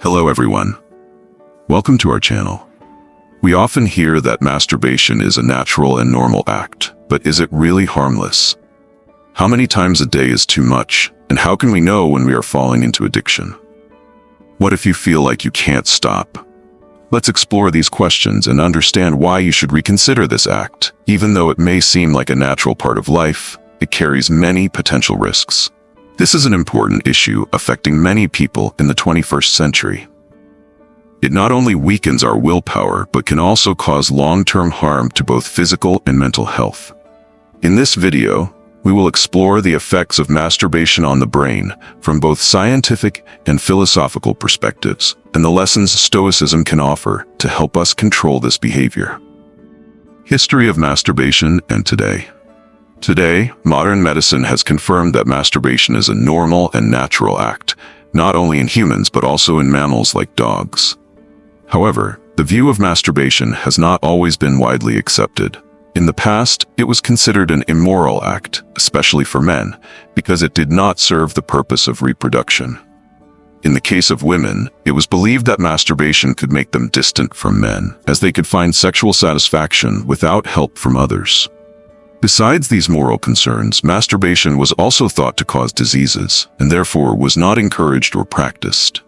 Hello everyone. Welcome to our channel. We often hear that masturbation is a natural and normal act, but is it really harmless? How many times a day is too much, and how can we know when we are falling into addiction? What if you feel like you can't stop? Let's explore these questions and understand why you should reconsider this act. Even though it may seem like a natural part of life, it carries many potential risks. This is an important issue affecting many people in the 21st century. It not only weakens our willpower, but can also cause long-term harm to both physical and mental health. In this video, we will explore the effects of masturbation on the brain from both scientific and philosophical perspectives, and the lessons Stoicism can offer to help us control this behavior. History of masturbation and today. Today, modern medicine has confirmed that masturbation is a normal and natural act, not only in humans but also in mammals like dogs. However, the view of masturbation has not always been widely accepted. In the past, it was considered an immoral act, especially for men, because it did not serve the purpose of reproduction. In the case of women, it was believed that masturbation could make them distant from men, as they could find sexual satisfaction without help from others. Besides these moral concerns, masturbation was also thought to cause diseases, and therefore was not encouraged or practiced.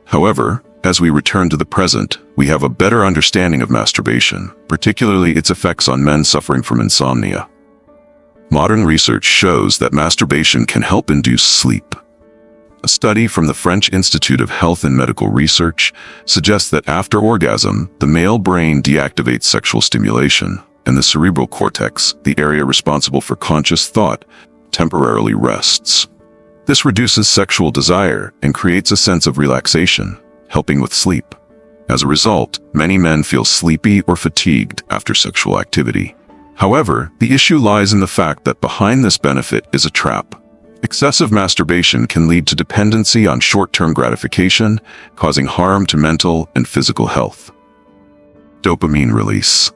However, as we return to the present, we have a better understanding of masturbation, particularly its effects on men suffering from insomnia. Modern research shows that masturbation can help induce sleep. A study from the French Institute of Health and Medical Research suggests that after orgasm, the male brain deactivates sexual stimulation, and the cerebral cortex, the area responsible for conscious thought, temporarily rests. This reduces sexual desire and creates a sense of relaxation, helping with sleep. As a result, many men feel sleepy or fatigued after sexual activity. However, the issue lies in the fact that behind this benefit is a trap. Excessive masturbation can lead to dependency on short-term gratification, causing harm to mental and physical health. Dopamine release.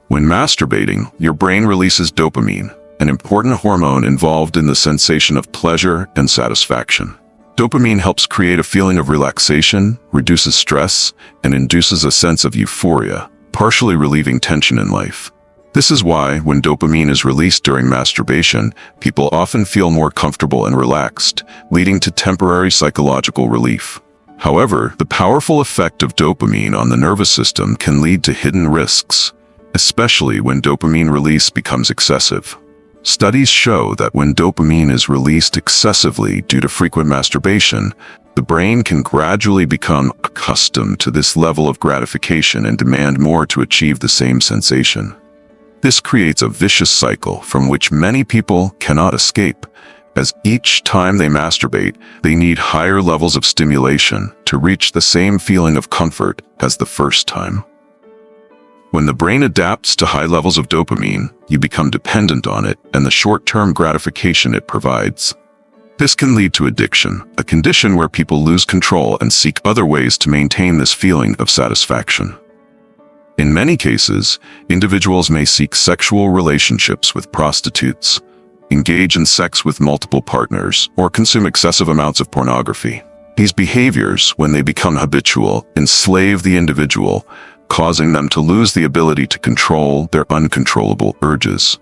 When masturbating, your brain releases dopamine, an important hormone involved in the sensation of pleasure and satisfaction. Dopamine helps create a feeling of relaxation, reduces stress, and induces a sense of euphoria, partially relieving tension in life. This is why, when dopamine is released during masturbation, people often feel more comfortable and relaxed, leading to temporary psychological relief. However, the powerful effect of dopamine on the nervous system can lead to hidden risks, especially when dopamine release becomes excessive. Studies show that when dopamine is released excessively due to frequent masturbation, the brain can gradually become accustomed to this level of gratification and demand more to achieve the same sensation. This creates a vicious cycle from which many people cannot escape, as each time they masturbate, they need higher levels of stimulation to reach the same feeling of comfort as the first time. When the brain adapts to high levels of dopamine, you become dependent on it and the short-term gratification it provides. This can lead to addiction, a condition where people lose control and seek other ways to maintain this feeling of satisfaction. In many cases, individuals may seek sexual relationships with prostitutes, engage in sex with multiple partners, or consume excessive amounts of pornography. These behaviors, when they become habitual, enslave the individual, causing them to lose the ability to control their uncontrollable urges.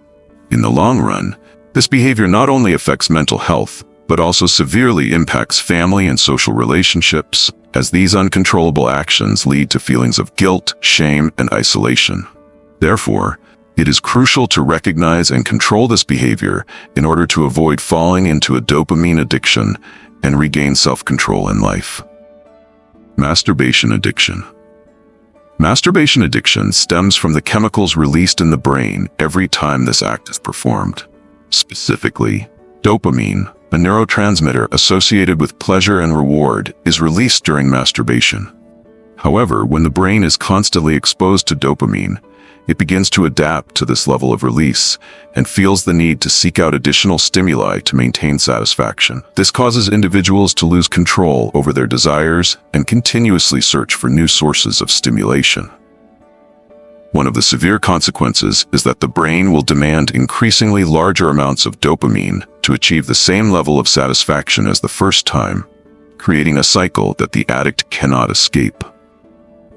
In the long run, this behavior not only affects mental health, but also severely impacts family and social relationships, as these uncontrollable actions lead to feelings of guilt, shame, and isolation. Therefore, it is crucial to recognize and control this behavior in order to avoid falling into a dopamine addiction and regain self-control in life. Masturbation addiction. Masturbation addiction stems from the chemicals released in the brain every time this act is performed. Specifically, dopamine, a neurotransmitter associated with pleasure and reward, is released during masturbation. However, when the brain is constantly exposed to dopamine, it begins to adapt to this level of release and feels the need to seek out additional stimuli to maintain satisfaction. This causes individuals to lose control over their desires and continuously search for new sources of stimulation. One of the severe consequences is that the brain will demand increasingly larger amounts of dopamine to achieve the same level of satisfaction as the first time, creating a cycle that the addict cannot escape.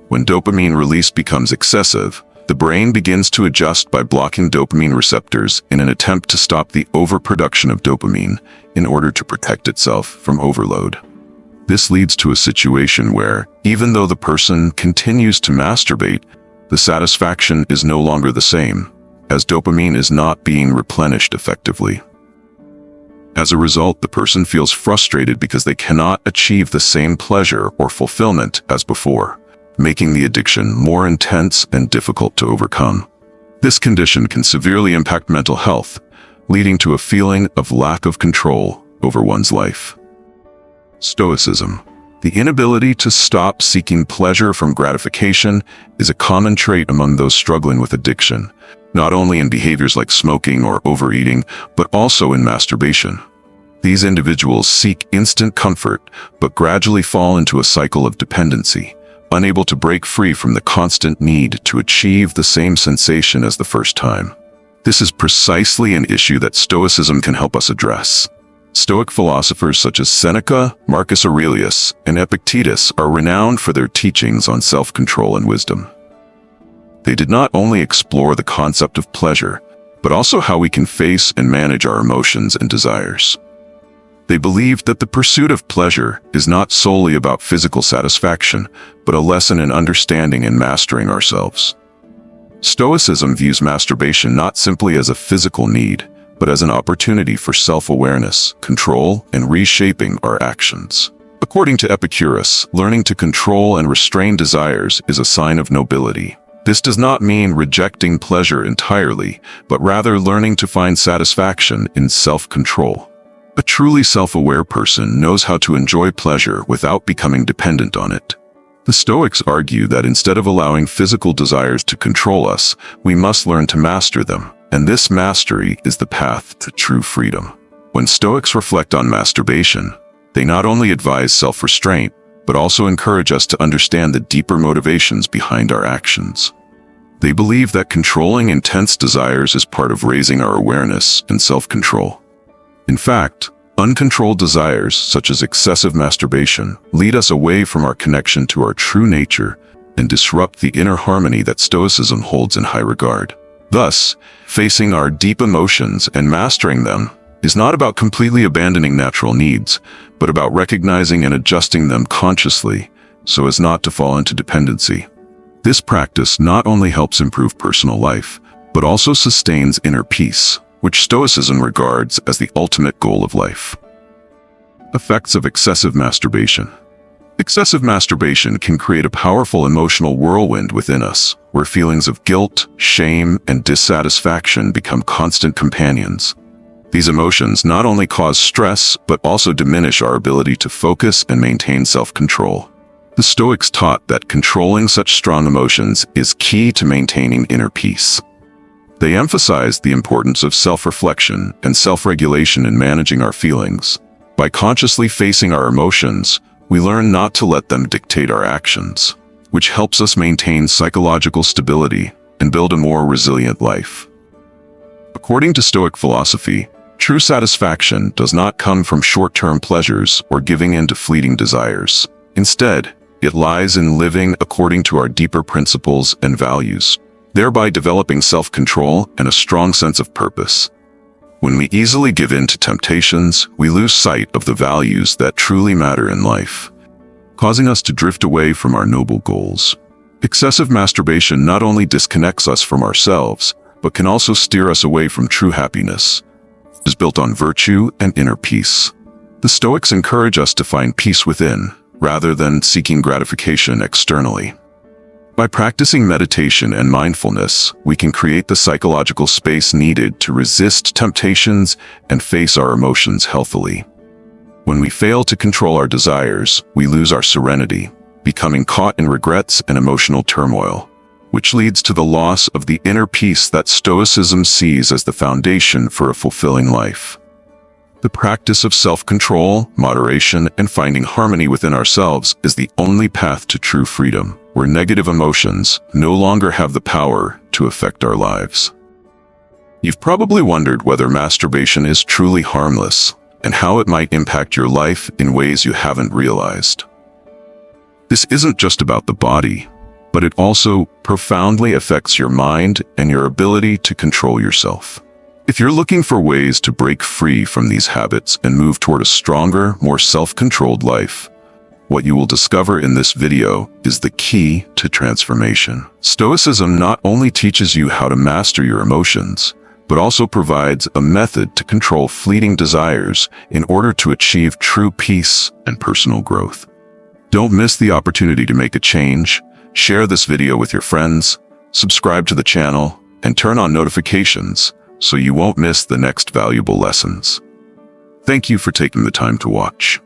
When dopamine release becomes excessive, the brain begins to adjust by blocking dopamine receptors in an attempt to stop the overproduction of dopamine in order to protect itself from overload. This leads to a situation where, even though the person continues to masturbate, the satisfaction is no longer the same, as dopamine is not being replenished effectively. As a result, the person feels frustrated because they cannot achieve the same pleasure or fulfillment as before, making the addiction more intense and difficult to overcome. This condition can severely impact mental health, leading to a feeling of lack of control over one's life. Stoicism. The inability to stop seeking pleasure from gratification is a common trait among those struggling with addiction, not only in behaviors like smoking or overeating, but also in masturbation. These individuals seek instant comfort, but gradually fall into a cycle of dependency, unable to break free from the constant need to achieve the same sensation as the first time. This is precisely an issue that Stoicism can help us address. Stoic philosophers such as Seneca, Marcus Aurelius, and Epictetus are renowned for their teachings on self-control and wisdom. They did not only explore the concept of pleasure, but also how we can face and manage our emotions and desires. They believed that the pursuit of pleasure is not solely about physical satisfaction, but a lesson in understanding and mastering ourselves. Stoicism views masturbation not simply as a physical need, but as an opportunity for self-awareness, control, and reshaping our actions. According to Epicurus, learning to control and restrain desires is a sign of nobility. This does not mean rejecting pleasure entirely, but rather learning to find satisfaction in self-control. A truly self-aware person knows how to enjoy pleasure without becoming dependent on it. The Stoics argue that instead of allowing physical desires to control us, we must learn to master them, and this mastery is the path to true freedom. When Stoics reflect on masturbation, they not only advise self-restraint, but also encourage us to understand the deeper motivations behind our actions. They believe that controlling intense desires is part of raising our awareness and self-control. In fact, uncontrolled desires, such as excessive masturbation, lead us away from our connection to our true nature and disrupt the inner harmony that Stoicism holds in high regard. Thus, facing our deep emotions and mastering them is not about completely abandoning natural needs, but about recognizing and adjusting them consciously so as not to fall into dependency. This practice not only helps improve personal life, but also sustains inner peace, which Stoicism regards as the ultimate goal of life. Effects of excessive masturbation. Excessive masturbation can create a powerful emotional whirlwind within us, where feelings of guilt, shame, and dissatisfaction become constant companions. These emotions not only cause stress, but also diminish our ability to focus and maintain self-control. The Stoics taught that controlling such strong emotions is key to maintaining inner peace. They emphasized the importance of self-reflection and self-regulation in managing our feelings. By consciously facing our emotions, we learn not to let them dictate our actions, which helps us maintain psychological stability and build a more resilient life. According to Stoic philosophy, true satisfaction does not come from short-term pleasures or giving in to fleeting desires. Instead, it lies in living according to our deeper principles and values, thereby developing self-control and a strong sense of purpose. When we easily give in to temptations, we lose sight of the values that truly matter in life, causing us to drift away from our noble goals. Excessive masturbation not only disconnects us from ourselves, but can also steer us away from true happiness. It is built on virtue and inner peace. The Stoics encourage us to find peace within, rather than seeking gratification externally. By practicing meditation and mindfulness, we can create the psychological space needed to resist temptations and face our emotions healthily. When we fail to control our desires, we lose our serenity, becoming caught in regrets and emotional turmoil, which leads to the loss of the inner peace that Stoicism sees as the foundation for a fulfilling life. The practice of self-control, moderation, and finding harmony within ourselves is the only path to true freedom, where negative emotions no longer have the power to affect our lives. You've probably wondered whether masturbation is truly harmless. and how it might impact your life in ways you haven't realized. This isn't just about the body, but it also profoundly affects your mind and your ability to control yourself. If you're looking for ways to break free from these habits and move toward a stronger, more self-controlled life, what you will discover in this video is the key to transformation. Stoicism not only teaches you how to master your emotions, but also provides a method to control fleeting desires in order to achieve true peace and personal growth. Don't miss the opportunity to make a change. Share this video with your friends, subscribe to the channel, and turn on notifications so you won't miss the next valuable lessons. Thank you for taking the time to watch.